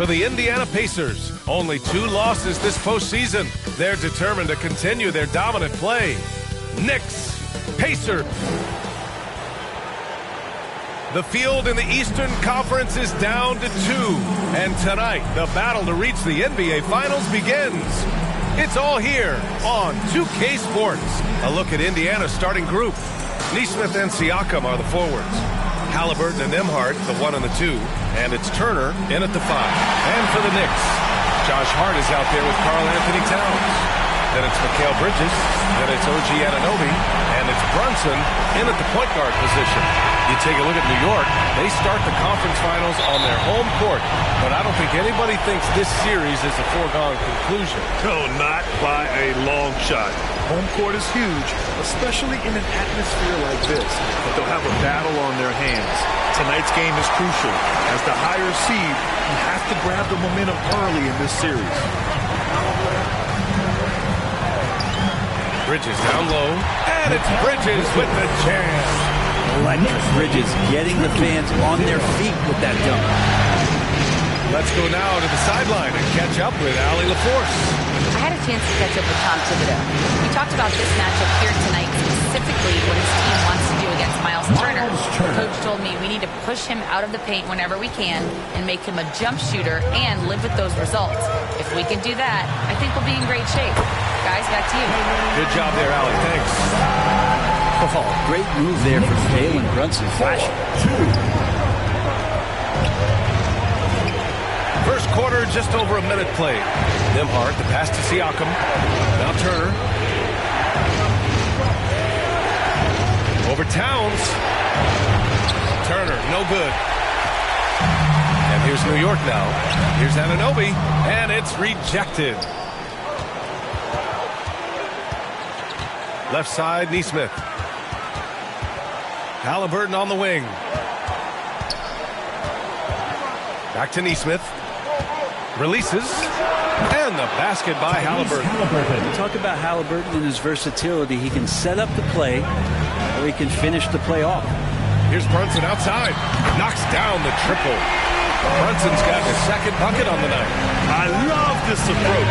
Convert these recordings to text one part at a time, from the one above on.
for the Indiana Pacers. Only 2 losses this postseason. They're determined to continue their dominant play. Knicks, Pacers. The field in the Eastern Conference is down to 2. And tonight, the battle to reach the NBA Finals begins. It's all here on 2K Sports. A look at Indiana's starting group. Nesmith and Siakam are the forwards. Halliburton and Nembhard, the 1 and the 2. And it's Turner in at the 5. And for the Knicks, Josh Hart is out there with Karl Anthony Towns. Then it's Mikal Bridges. Then it's OG Anunoby. And it's Brunson in at the point guard position. You take a look at New York, they start the conference finals on their home court. But I don't think anybody thinks this series is a foregone conclusion. No, not by a long shot. Home court is huge, especially in an atmosphere like this. But they'll have a battle on their hands. Tonight's game is crucial. As the higher seed, you have to grab the momentum early in this series. Bridges down low, and it's Bridges with the jam. Electric. Bridges getting the fans on their feet with that dunk. Let's go now to the sideline and catch up with Allie LaForce. I had a chance to catch up with Tom Thibodeau. We talked about this matchup here tonight, specifically what his team wants to do against Miles Turner. The coach told me we need to push him out of the paint whenever we can and make him a jump shooter and live with those results. If we can do that, I think we'll be in great shape. Guys, back to you. Good job there, Allie. Thanks. Oh, great move there for Jalen Brunson. Flashing. First quarter, just over a minute played. Nembhard, the pass to Siakam. Now Turner. Over Towns. Turner, no good. And here's New York now. Here's Anunoby, and it's rejected. Left side, Nesmith. Halliburton on the wing. Back to Nesmith. Releases. And the basket by Halliburton. We talk about Halliburton and his versatility. He can set up the play, or he can finish the play off. Here's Brunson outside. Knocks down the triple. Brunson's got his second bucket on the night. I love this approach.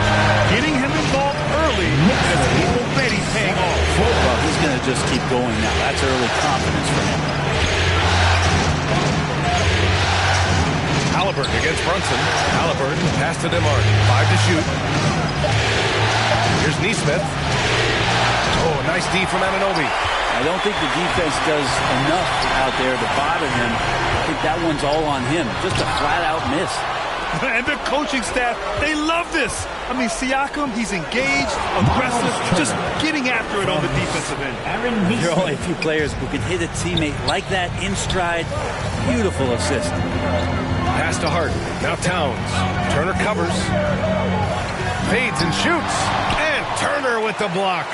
Getting him involved early is already paying off. Well, he's going to just keep going now. That's early confidence for him. Halliburton against Brunson. Halliburton, pass to Nembhard. 5 to shoot. Here's Nesmith. Oh, nice D from Anunoby. I don't think the defense does enough out there to bother him. I think that one's all on him. Just a flat-out miss. And the coaching staff, they love this. I mean, Siakam, he's engaged, aggressive, just getting after it on the defensive end. There are only a few players who can hit a teammate like that in stride. Beautiful assist. Pass to Hart. Now Towns. Turner covers. Fades and shoots. And Turner with the block.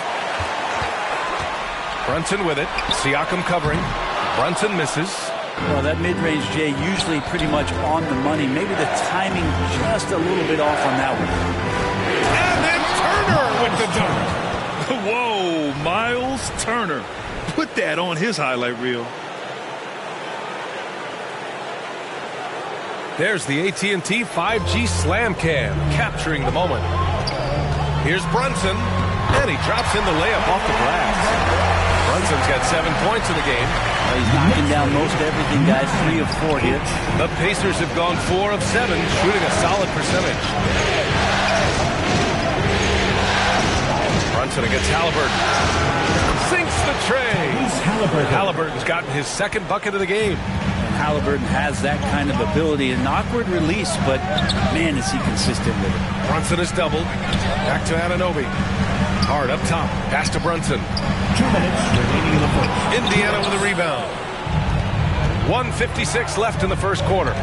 Brunson with it. Siakam covering. Brunson misses. Well, that mid-range, Jay, usually pretty much on the money. Maybe the timing just a little bit off on that one. And then Turner with the dunk. Whoa, Miles Turner. Put that on his highlight reel. There's the AT&T 5G Slam Cam, capturing the moment. Here's Brunson, and he drops in the layup off the glass. Brunson's got 7 points in the game. He's knocking down most everything, guys. 3 of 4 hits. The Pacers have gone 4 of 7, shooting a solid percentage. Brunson against Halliburton. Sinks the tray. Halliburton's gotten his second bucket of the game. Halliburton has that kind of ability. An awkward release, but man, is he consistent with it. Brunson is doubled. Back to Anunoby. Hard up top. Pass to Brunson. 2 minutes remaining in the first. Indiana with a rebound. 1:56 left in the first quarter.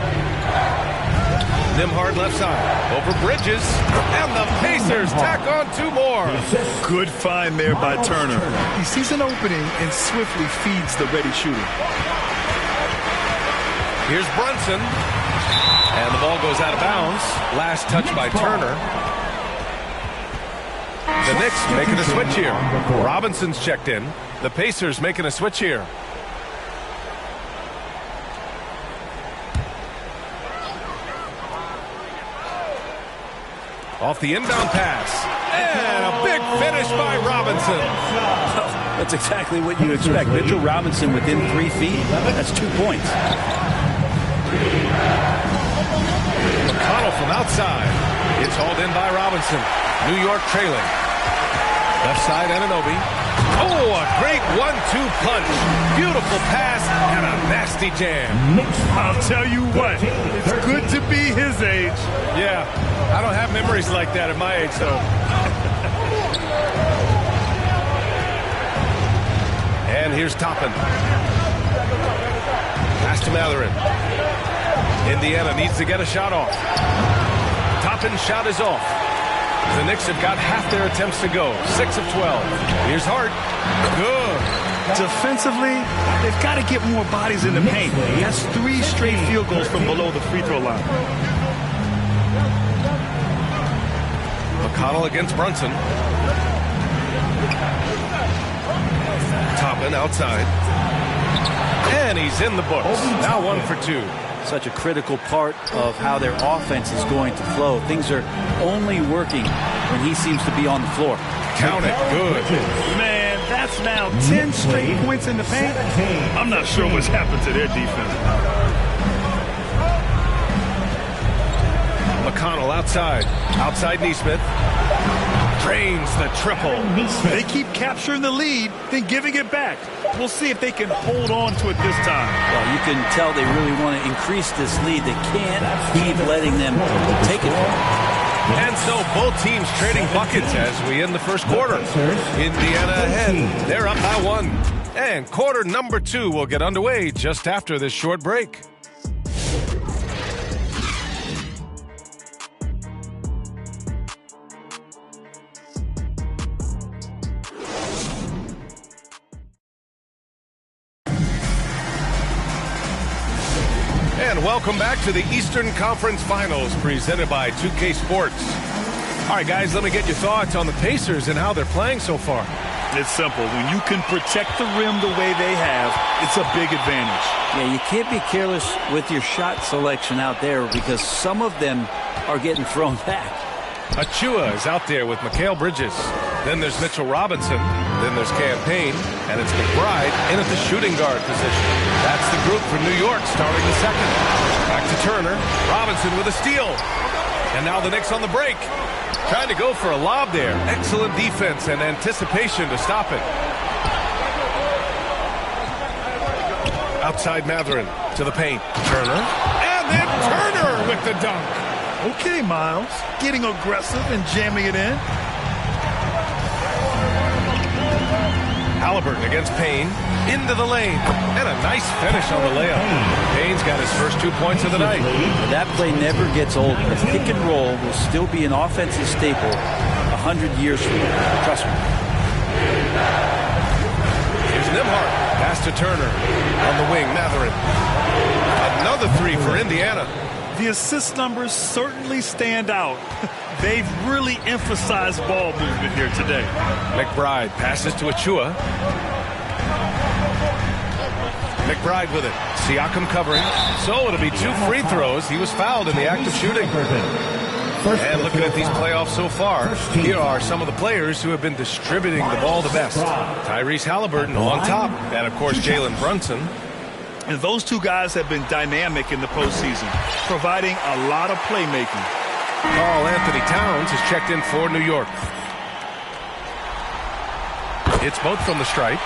Nembhard left side. Over Bridges. And the Pacers tack on 2 more. Good find there by Turner. He sees an opening and swiftly feeds the ready shooter. Here's Brunson. And the ball goes out of bounds. Last touch by Turner. The Knicks making a switch here. Robinson's checked in. The Pacers making a switch here. Off the inbound pass. And a big finish by Robinson. That's exactly what you expect. Mitchell Robinson within 3 feet. That's 2 points. McConnell from outside. It's hauled in by Robinson. New York trailing. Left side, Anunoby. Oh, a great 1-2 punch. Beautiful pass and a nasty jam. I'll tell you what, it's good to be his age. Yeah, I don't have memories like that at my age, though. And here's Toppin. Pass to Matherin. Indiana needs to get a shot off. Toppin's shot is off. The Knicks have got half their attempts to go. 6 of 12. Here's Hart. Good. Defensively, they've got to get more bodies in the paint. That's 3 straight field goals from below the free throw line. McConnell against Brunson. Toppin outside. And he's in the books. Now 1 for 2. Such a critical part of how their offense is going to flow. Things are only working when he seems to be on the floor. Count it. Good. Man, that's now 10 straight points in the paint. I'm not sure what's happened to their defense. McConnell outside. Outside Nesmith. Drains the triple. They keep capturing the lead, then giving it back. We'll see if they can hold on to it this time. Well, you can tell they really want to increase this lead. They can't keep letting them take it. And so both teams trading buckets as we end the first quarter. Indiana ahead. They're up by 1. And quarter number 2 will get underway just after this short break. And welcome back to the Eastern Conference Finals presented by 2K Sports. All right, guys, let me get your thoughts on the Pacers and how they're playing so far. It's simple. When you can protect the rim the way they have, it's a big advantage. Yeah, you can't be careless with your shot selection out there because some of them are getting thrown back. Achua is out there with Mikal Bridges. Then there's Mitchell Robinson. Then there's Campaign. And it's McBride in at the shooting guard position. That's the group for New York starting the second. Back to Turner. Robinson with a steal. And now the Knicks on the break. Trying to go for a lob there. Excellent defense and anticipation to stop it. Outside Matherin to the paint. Turner. And then Turner with the dunk. Okay, Miles. Getting aggressive and jamming it in. Halliburton against Payne. Into the lane. And a nice finish on the layup. Payne's got his first 2 points of the night. That play never gets old. The pick and roll will still be an offensive staple 100 years from now. Trust me. Here's Nembhard. Pass to Turner. On the wing, Matherin. Another 3 for Indiana. The assist numbers certainly stand out. They've really emphasized ball movement here today. McBride passes to Achua. McBride with it. Siakam covering. So it'll be 2 free throws. He was fouled in the act of shooting. And looking at these playoffs so far, here are some of the players who have been distributing the ball the best. Tyrese Halliburton on top. And, of course, Jalen Brunson. And those 2 guys have been dynamic in the postseason, providing a lot of playmaking. Karl Anthony Towns has checked in for New York. It's both from the stripe.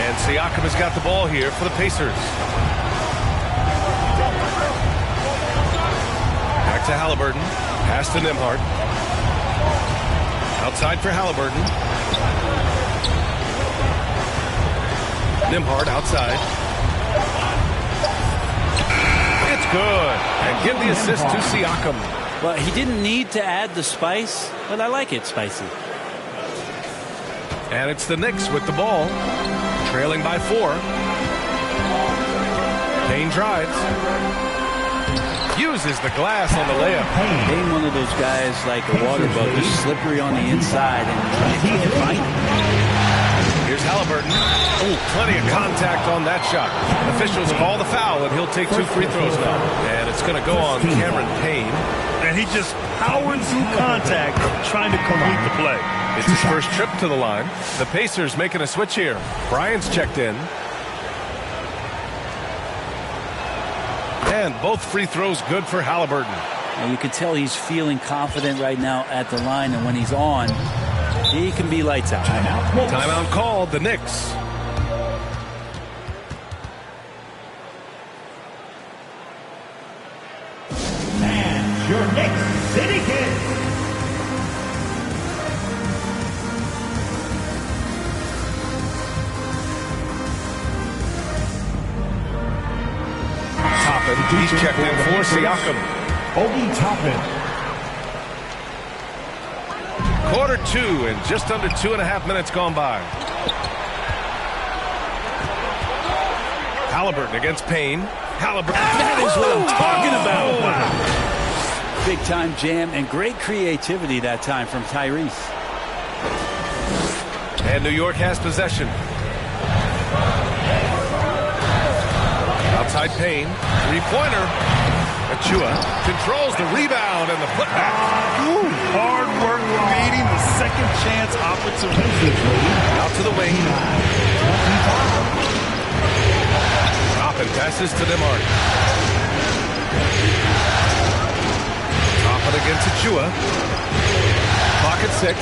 And Siakam has got the ball here for the Pacers. Back to Halliburton. Pass to Nembhard. Outside for Halliburton. Nembhard outside. It's good. And give the assist to Siakam. Well, he didn't need to add the spice, but I like it spicy. And it's the Knicks with the ball. Trailing by 4. Payne drives. Uses the glass on the layup. Payne, one of those guys like a water bug, just slippery on the inside, and you can't find him. Here's Halliburton. Oh, plenty of contact on that shot. Officials call the foul, and he'll take 2 free throws now. And it's going to go on Cameron Payne. And he just powered through contact, trying to complete the play. It's his first trip to the line. The Pacers making a switch here. Bryant's checked in. And both free throws good for Halliburton. And you can tell he's feeling confident right now at the line, and when he's on, he can be lights out. Timeout called, the Knicks. And your Knicks City Kings. Toppin, he's checked in for Siakam. Obi Toppin. Quarter 2 and just under 2.5 minutes gone by. Halliburton against Payne. Halliburton. That is what I'm talking about. Wow. Big time jam and great creativity that time from Tyrese. And New York has possession. Outside Payne. 3-pointer. Achua controls the rebound and the putback. Hard work creating the second chance opportunity. Out to the wing. Toppin passes to DeMar. Toppin against Achua. Clock at 6.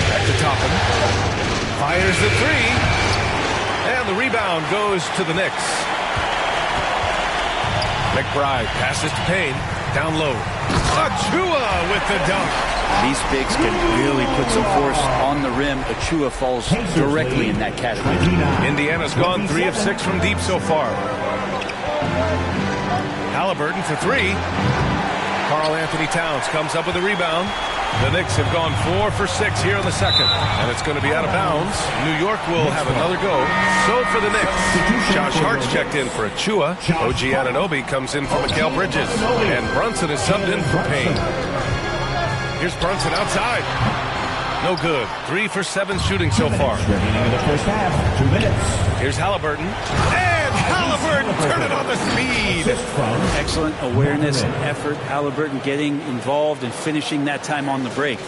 Back to Toppin. Fires the 3. And the rebound goes to the Knicks. McBride passes to Payne. Down low. Achua with the dunk. These bigs can really put some force on the rim. Achua falls directly in that category. Indiana's gone 3 of 6 from deep so far. Halliburton for 3. Karl Anthony Towns comes up with a rebound. The Knicks have gone 4 for 6 here in the second. And it's going to be out of bounds. New York will have another go. So for the Knicks, Josh Hart's checked in for Achua. OG Anunoby comes in for Mikal Bridges. And Brunson is subbed in for Payne. Here's Brunson outside. No good. 3 for 7 shooting so far. Remaining in the first half. 2 minutes. Here's Halliburton. And Halliburton turn it on the speed. Excellent awareness and effort. Halliburton getting involved and finishing that time on the break.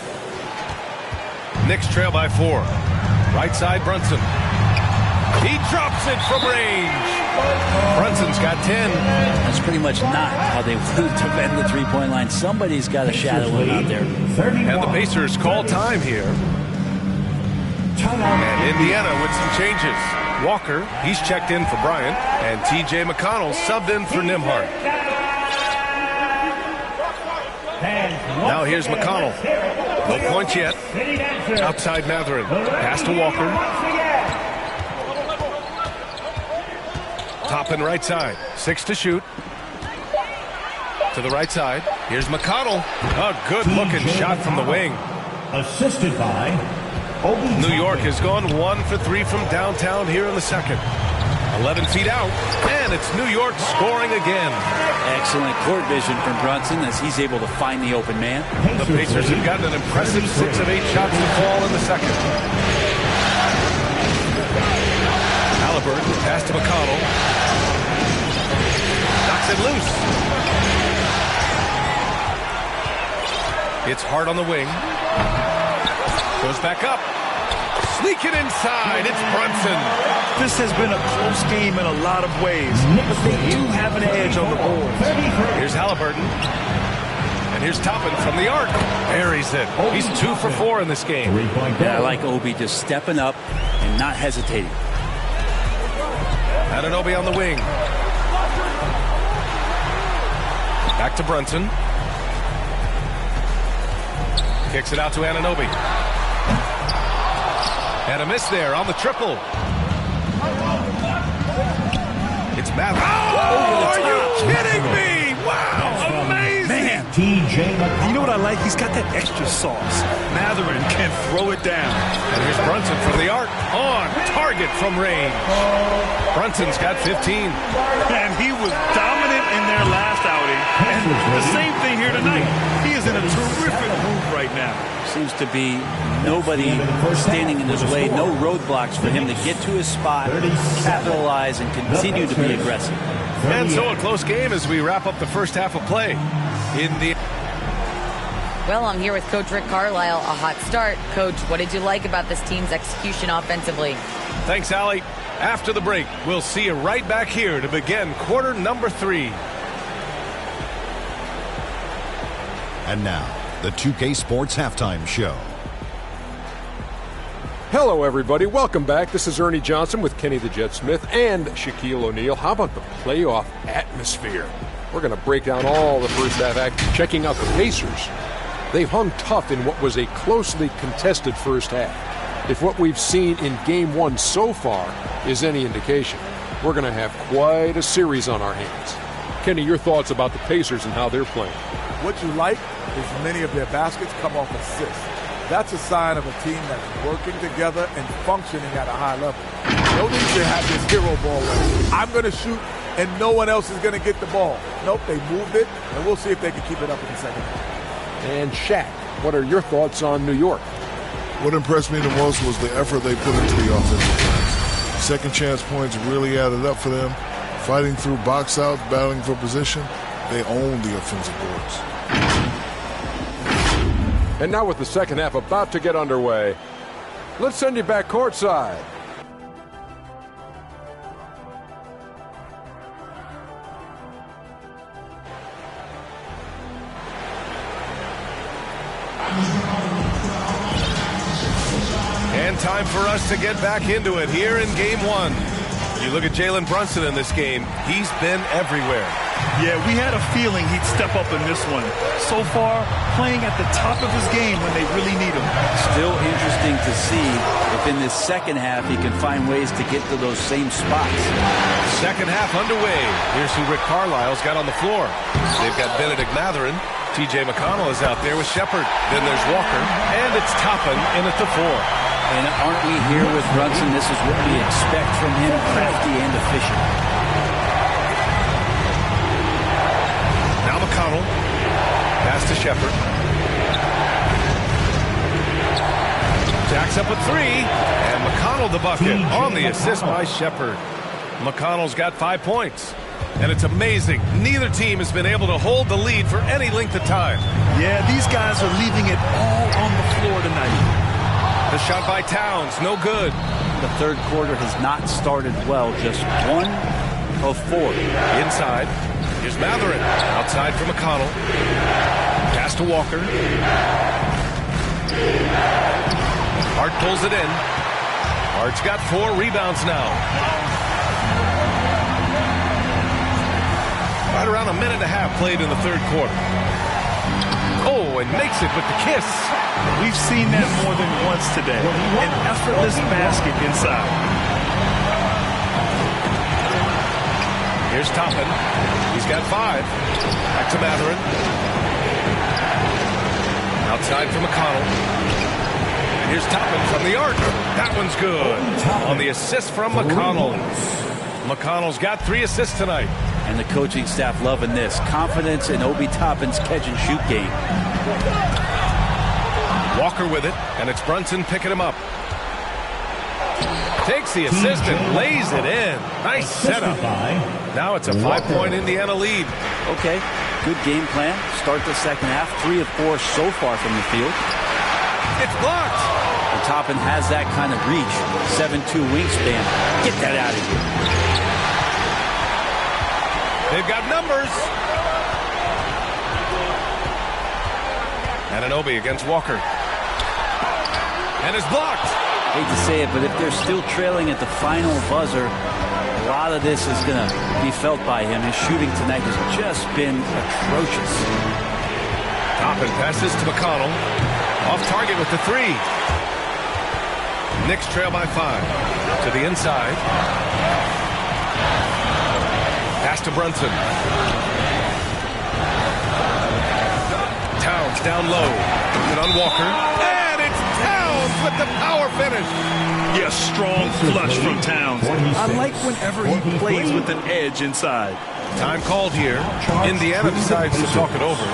Knicks trail by 4. Right side Brunson. He drops it from range. Brunson's got 10. That's pretty much not how they want to defend the three-point line. Somebody's got to shadow him out there. And the Pacers call time here. And Indiana with some changes. Walker, he's checked in for Bryant. And T.J. McConnell subbed in for Nembhard. Now here's McConnell. No points yet. Outside Mathurin. Pass to Walker. Toppin right side. 6 to shoot. To the right side. Here's McConnell. A good-looking shot from the wing. Assisted by New York has gone 1 for 3 from downtown here in the second. 11 feet out. And it's New York scoring again. Excellent court vision from Brunson as he's able to find the open man. The Pacers have gotten an impressive 6 of 8 shots to fall in the second. Halliburton, pass to McConnell. Knocks it loose. It's hard on the wing. Goes back up. Sneaking inside. It's Brunson. This has been a close game in a lot of ways, but they do have an edge on the board. Here's Halliburton. And here's Toppin from the arc. Buries it. He's 2 for 4 in this game. Yeah, I like Obi just stepping up and not hesitating. Anunoby on the wing. Back to Brunson. Kicks it out to Anunoby. And a miss there on the triple. It's Mathurin. Oh, are you kidding me? Wow, amazing. Man, you know what I like? He's got that extra sauce. Mathurin can throw it down. And here's Brunson from the arc. On target from range. Brunson's got 15. And he was dominant in their last outing. And the same thing here tonight. He is in a terrific move right now. Seems to be nobody standing in his way, no roadblocks for him to get to his spot, capitalize, and continue to be aggressive. And so a close game as we wrap up the first half of play. Well, I'm here with Coach Rick Carlisle. A hot start. Coach, what did you like about this team's execution offensively? Thanks, Allie. After the break, we'll see you right back here to begin quarter number 3. And now, the 2K Sports Halftime Show. Hello, everybody. Welcome back. This is Ernie Johnson with Kenny the Jet Smith and Shaquille O'Neal. How about the playoff atmosphere? We're going to break down all the first half action, checking out the Pacers. They've hung tough in what was a closely contested first half. If what we've seen in Game 1 so far is any indication, we're going to have quite a series on our hands. Kenny, your thoughts about the Pacers and how they're playing? What you like is many of their baskets come off assists. That's a sign of a team that's working together and functioning at a high level. No need to have this hero ball where I'm going to shoot and no one else is going to get the ball. Nope, they moved it, and we'll see if they can keep it up in the second half. And Shaq, what are your thoughts on New York? What impressed me the most was the effort they put into the offensive glass. Second chance points really added up for them. Fighting through box outs, battling for position, they own the offensive boards. And now with the second half about to get underway, let's send you back courtside. And time for us to get back into it here in Game 1. You look at Jalen Brunson in this game, he's been everywhere. Yeah, we had a feeling he'd step up in this one. So far, playing at the top of his game when they really need him. Still interesting to see if in this second half he can find ways to get to those same spots. Second half underway. Here's who Rick Carlisle's got on the floor. They've got Benedict Mathurin. TJ McConnell is out there with Shepard. Then there's Walker. And it's Toppin in at the 4. And aren't we here with Brunson? This is what we expect from him, crafty and efficient. Now McConnell. Pass to Shepard. Jacks up a 3. And McConnell the bucket on the assist by Shepard. McConnell's got 5 points. And it's amazing. Neither team has been able to hold the lead for any length of time. Yeah, these guys are leaving it all on the floor tonight. The shot by Towns, no good. The third quarter has not started well, just 1 of 4. Inside, here's Mathurin. Outside for McConnell. Pass to Walker. Hart pulls it in. Hart's got 4 rebounds now. Right around a minute and a half played in the third quarter. Oh, and makes it with the kiss. We've seen that more than once today. An effortless basket inside. Here's Toppin. He's got 5. Back to Mathurin. Outside for McConnell. And here's Toppin from the arc. That one's good. On the assist from McConnell. McConnell's got 3 assists tonight. And the coaching staff loving this. Confidence in Obi Toppin's catch-and-shoot game. Walker with it, and it's Brunson picking him up. Takes the assist and lays it in. Nice setup. Now it's a 5-point Indiana lead. Okay, good game plan. Start the second half. 3 of 4 so far from the field. It's blocked. And Toppin has that kind of reach. 7'2" wingspan. Get that out of here. They've got numbers. Anunoby against Walker. And is blocked. Hate to say it, but if they're still trailing at the final buzzer, a lot of this is going to be felt by him. His shooting tonight has just been atrocious. Toppin passes to McConnell. Off target with the 3. Knicks trail by 5. To the inside. Pass to Brunson. Towns down low. And on Walker. And it's Towns with the power finish. Yes, strong flush from Towns. I like whenever he plays with an edge inside. Time called here. Indiana decides to talk it over.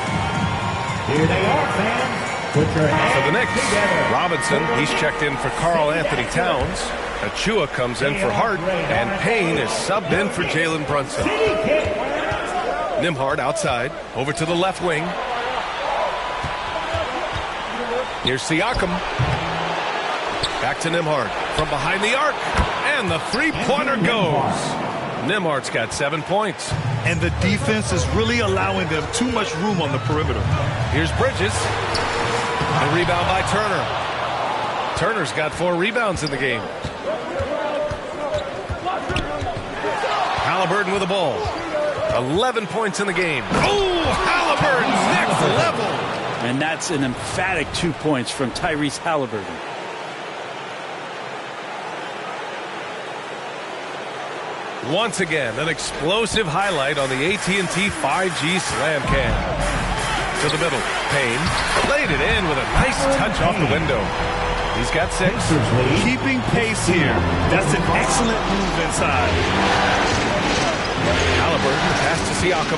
Here they are, fans. Put your hands For the Knicks, together. Robinson, he's checked in for Karl Anthony Towns. Achua comes in for Hart, and Payne is subbed in for Jalen Brunson. Nembhard outside, over to the left wing. Here's Siakam. Back to Nembhard from behind the arc, and the three-pointer goes. Nembhard's got 7 points. And the defense is really allowing them too much room on the perimeter. Here's Bridges. The rebound by Turner. Turner's got 4 rebounds in the game. Halliburton with the ball. 11 points in the game. Oh, Halliburton's next level. And that's an emphatic 2 points from Tyrese Halliburton. Once again, an explosive highlight on the AT&T 5G Slam Cam. To the middle, Payne laid it in with a nice touch off the window. He's got 6. Keeping pace here. That's an excellent move inside. Halliburton pass to Siakam.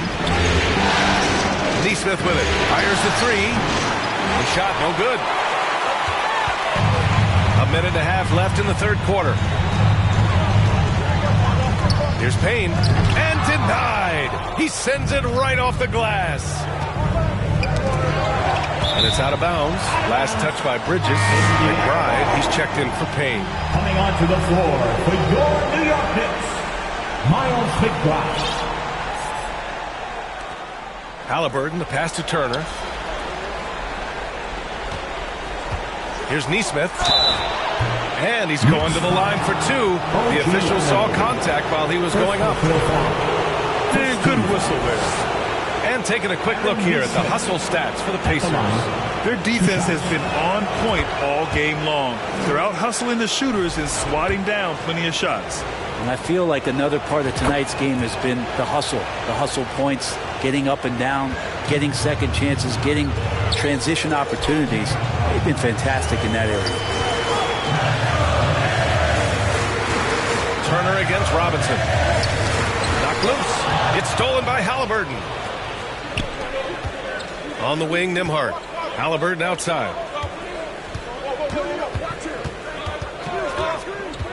Nesmith with it. Fires the 3. The shot no good. A minute and a half left in the third quarter. Here's Payne, and denied. He sends it right off the glass. And it's out of bounds. Last touch by Bridges. McBride, he's checked in for Payne. Coming onto the floor for your New York Knicks, Miles McBride. Halliburton, the pass to Turner. Here's Nesmith. And he's going to the line for 2. The official saw contact while he was going up. Good whistle there. And taking a quick look here at the hustle stats for the Pacers. Their defense has been on point all game long. They're out hustling the shooters and swatting down plenty of shots. And I feel like another part of tonight's game has been the hustle points, getting up and down, getting second chances, getting transition opportunities. They've been fantastic in that area. Turner against Robinson. Knocked loose. It's stolen by Halliburton. On the wing, Nembhard. Halliburton outside.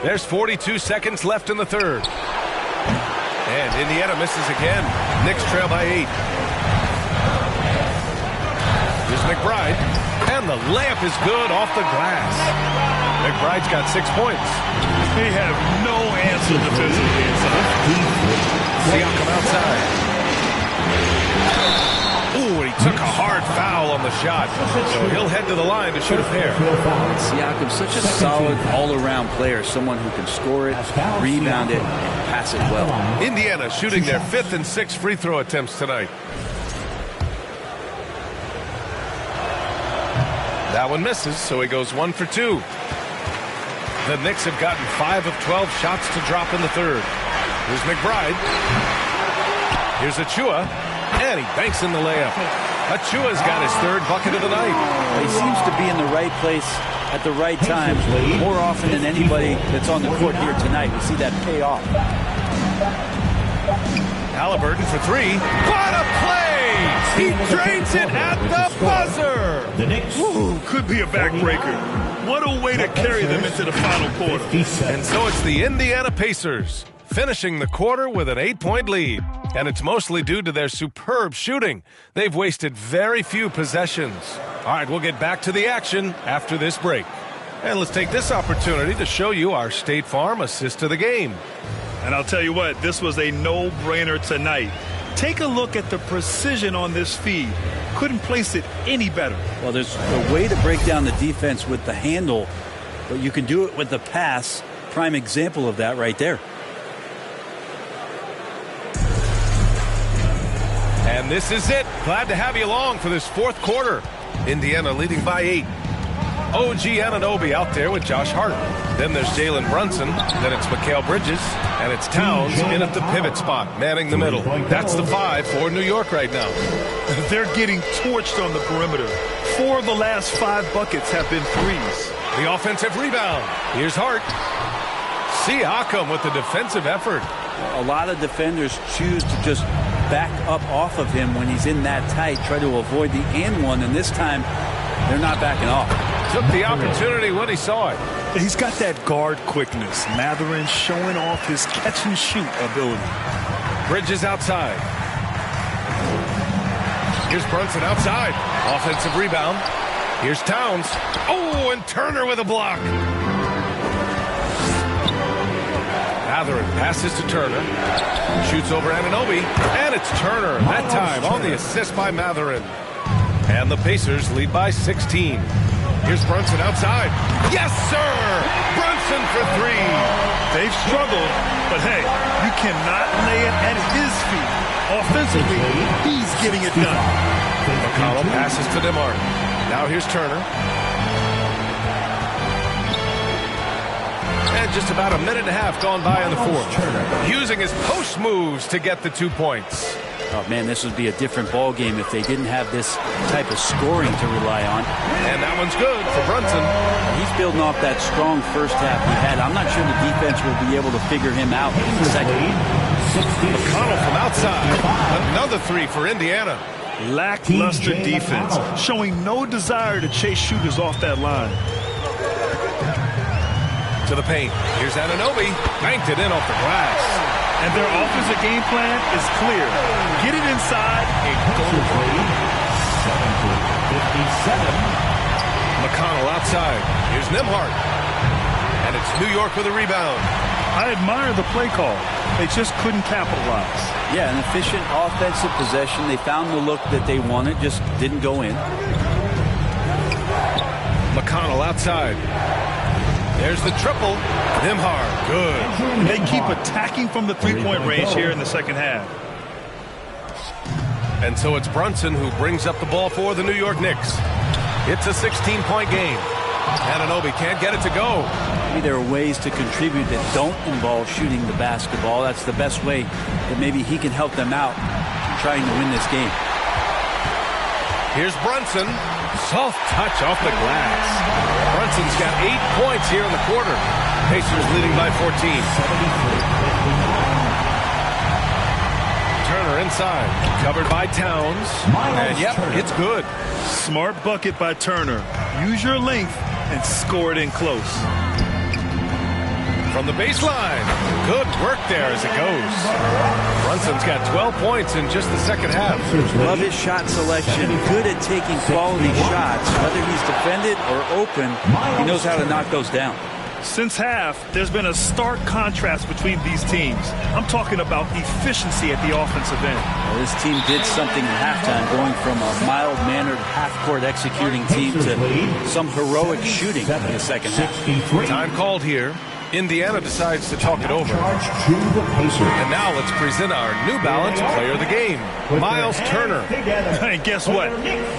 There's 42 seconds left in the third. And Indiana misses again. Knicks trail by 8. Here's McBride. And the layup is good off the glass. McBride's got 6 points. They have no answer defensively inside. Siakam outside. Ooh, he took a hard foul on the shot. So he'll head to the line to shoot a pair. Siakam, such a solid all-around player, someone who can score it, rebound it, and pass it well. Indiana shooting their 5th and 6th free throw attempts tonight. That one misses, so he goes 1 for 2. The Knicks have gotten 5 of 12 shots to drop in the third. Here's McBride. Here's Achua. And he banks in the layup. Achua's got his 3rd bucket of the night. He seems to be in the right place at the right time more often than anybody that's on the court here tonight. We see that pay off. Halliburton for 3. What a play! He drains it at the buzzer! The Knicks. Ooh, could be a backbreaker. What a way to carry them into the final quarter. And so it's the Indiana Pacers finishing the quarter with an 8-point lead. And it's mostly due to their superb shooting. They've wasted very few possessions. All right, we'll get back to the action after this break. And let's take this opportunity to show you our State Farm assist to the game. And I'll tell you what, this was a no-brainer tonight. Take a look at the precision on this feed. Couldn't place it any better. Well, there's a way to break down the defense with the handle, but you can do it with the pass. Prime example of that right there. And this is it. Glad to have you along for this 4th quarter. Indiana leading by 8. OG Anunoby out there with Josh Hart. Then there's Jalen Brunson. Then it's Mikal Bridges. And it's Towns in at the pivot spot, manning the middle. That's the 5 for New York right now. They're getting torched on the perimeter. 4 of the last 5 buckets have been threes. The offensive rebound. Here's Hart. Siakam with the defensive effort. A lot of defenders choose to just back up off of him when he's in that tight, try to avoid the and one, and this time they're not backing off. Took the opportunity when he saw it. He's got that guard quickness. Mathurin showing off his catch-and-shoot ability. Bridges outside. Here's Brunson outside. Offensive rebound. Here's Towns. Oh, and Turner with a block. Mathurin passes to Turner. Shoots over Anunoby. And it's Turner. That time on the assist by Mathurin. And the Pacers lead by 16. Here's Brunson outside. Yes, sir! Brunson for three. They've struggled, but hey, you cannot lay it at his feet. Offensively, he's getting it done. McConnell passes to DeMar. Now here's Turner. And just about a minute and a half gone by in the fourth. Using his post moves to get the 2 points. Oh, man, this would be a different ball game if they didn't have this type of scoring to rely on. And that one's good for Brunson. He's building off that strong first half he had. I'm not sure the defense will be able to figure him out in the second. McConnell from outside. Another three for Indiana. Lackluster defense, showing no desire to chase shooters off that line. To the paint. Here's Anunoby. Banked it in off the glass. And their offensive game plan is clear. Get it inside and go to work. 57. McConnell outside. Here's Nembhard. And it's New York with a rebound. I admire the play call. They just couldn't capitalize. Yeah, an efficient offensive possession. They found the look that they wanted, just didn't go in. McConnell outside. There's the triple. Nembhard, good. They keep attacking from the three-point range here in the second half. And so it's Brunson who brings up the ball for the New York Knicks. It's a 16-point game. Anunoby can't get it to go. Maybe there are ways to contribute that don't involve shooting the basketball. That's the best way that maybe he can help them out in trying to win this game. Here's Brunson. Soft touch off the glass. Brunson's got 8 points here in the quarter. Pacers leading by 14. Turner inside. Covered by Towns. And yep, it's good. Smart bucket by Turner. Use your length and score it in close. From the baseline. Good work there as it goes. Brunson's got 12 points in just the second half. Love his shot selection. Good at taking quality shots. Whether he's defended or open, he knows how to knock those down. Since half, there's been a stark contrast between these teams. I'm talking about efficiency at the offensive end. Well, this team did something at halftime, going from a mild-mannered half-court executing team to some heroic shooting in the second half. Time called here. Indiana decides to talk it over. And now let's present our New Balance player of the game, Miles Turner. And guess what?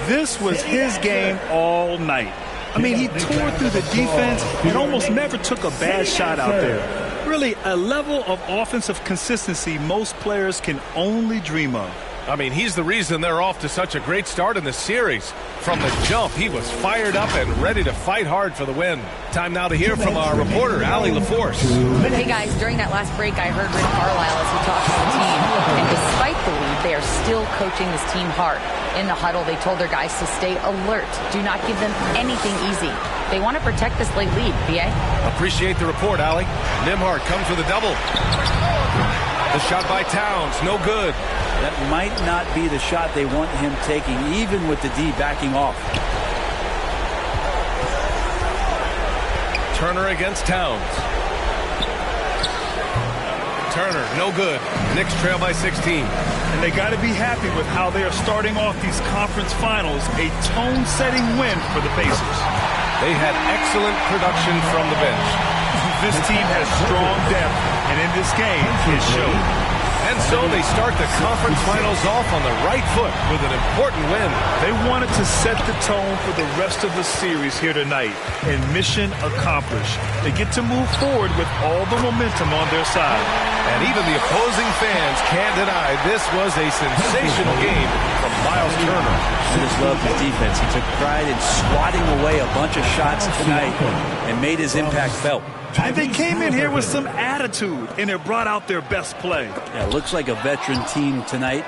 This was his game all night. I mean, he tore through the defense and almost never took a bad shot out there. Really, a level of offensive consistency most players can only dream of. I mean, he's the reason they're off to such a great start in the series. From the jump, he was fired up and ready to fight hard for the win. Time now to hear from our reporter, Allie LaForce. Hey, guys, during that last break, I heard Rick Carlisle as he talked to the team. And despite the lead, they are still coaching this team hard. In the huddle, they told their guys to stay alert. Do not give them anything easy. They want to protect this late lead, B.A. Appreciate the report, Allie. Nembhard comes with a double. The shot by Towns, no good. That might not be the shot they want him taking, even with the D backing off. Turner against Towns. Turner, no good. Knicks trail by 16. And they got to be happy with how they are starting off these conference finals. A tone-setting win for the Pacers. They had excellent production from the bench. This team has strong depth, and in this game, it showed. And so they start the conference finals off on the right foot with an important win. They wanted to set the tone for the rest of the series here tonight, and mission accomplished. They get to move forward with all the momentum on their side. And even the opposing fans can't deny this was a sensational game from Miles Turner. I just love his defense. He took pride in swatting away a bunch of shots tonight and made his impact felt. And they came in here with some attitude, and it brought out their best play. Yeah, it looks like a veteran team tonight,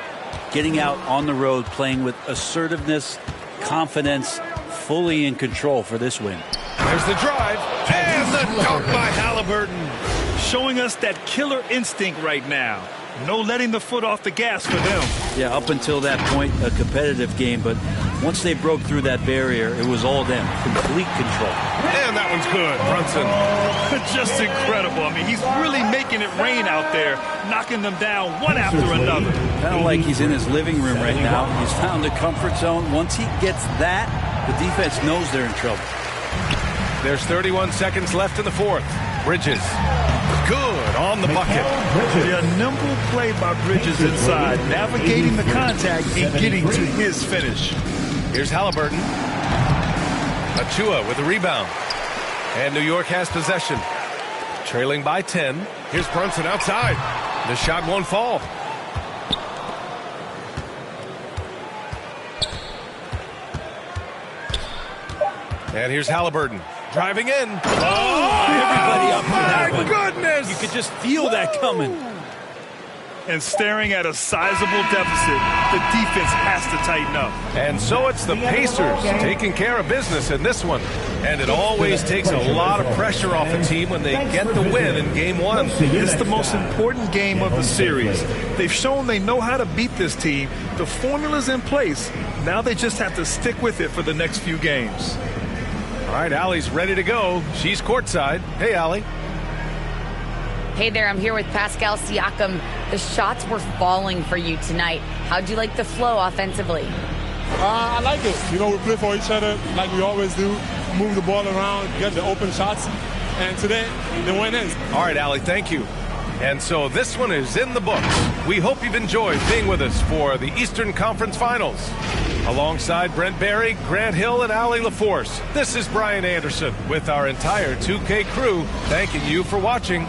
getting out on the road, playing with assertiveness, confidence, fully in control for this win. There's the drive, and the dunk by Halliburton. Showing us that killer instinct right now. No letting the foot off the gas for them. Yeah, up until that point, a competitive game, but once they broke through that barrier, it was all them. Complete control. And that one's good, Brunson. Just incredible. I mean, he's really making it rain out there, knocking them down one after another. Kind of like he's in his living room right now. He's found a comfort zone. Once he gets that, the defense knows they're in trouble. There's 31 seconds left in the fourth. Bridges. Good on the bucket. A nimble play by Bridges inside, navigating the contact and getting to his finish. Here's Halliburton. Achua with the rebound. And New York has possession. Trailing by 10. Here's Brunson outside. The shot won't fall. And here's Halliburton. Driving in. Everybody up for that my one. goodness! You could just feel that coming. And staring at a sizable deficit, the defense has to tighten up. And so it's the Pacers taking care of business in this one. And it always takes a lot of pressure off a team when they get the win in Game 1. It's the most important game of the series. They've shown they know how to beat this team. The formula's in place. Now they just have to stick with it for the next few games. All right, Allie's ready to go. She's courtside. Hey, Allie. Hey there, I'm here with Pascal Siakam. The shots were falling for you tonight. How'd you like the flow offensively? I like it. You know, we play for each other like we always do. Move the ball around, get the open shots. And today, the win is. All right, Allie, thank you. And so this one is in the books. We hope you've enjoyed being with us for the Eastern Conference Finals. Alongside Brent Barry, Grant Hill, and Allie LaForce, this is Brian Anderson with our entire 2K crew thanking you for watching.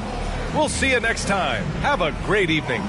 We'll see you next time. Have a great evening.